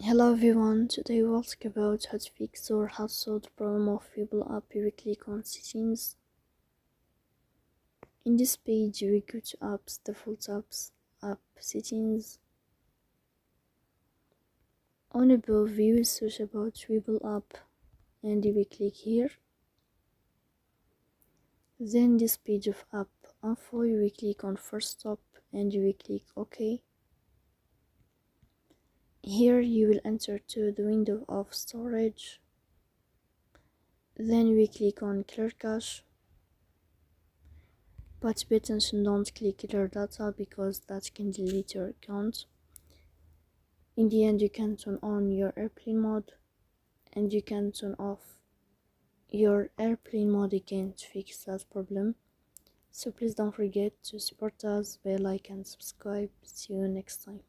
Hello everyone, today we'll talk about how to fix or how to solve the problem of Webull app if we click on settings. In this page we go to apps, default apps, app settings. On above we will search about Webull app and we click here. Then this page of app info we click on first stop and we click OK. Here you will enter to the window of storage. Then we click on clear cache. But pay attention, don't click clear data because that can delete your account. In the end, you can turn on your airplane mode and you can turn off your airplane mode again to fix that problem. So please don't forget to support us by like and subscribe. See you next time.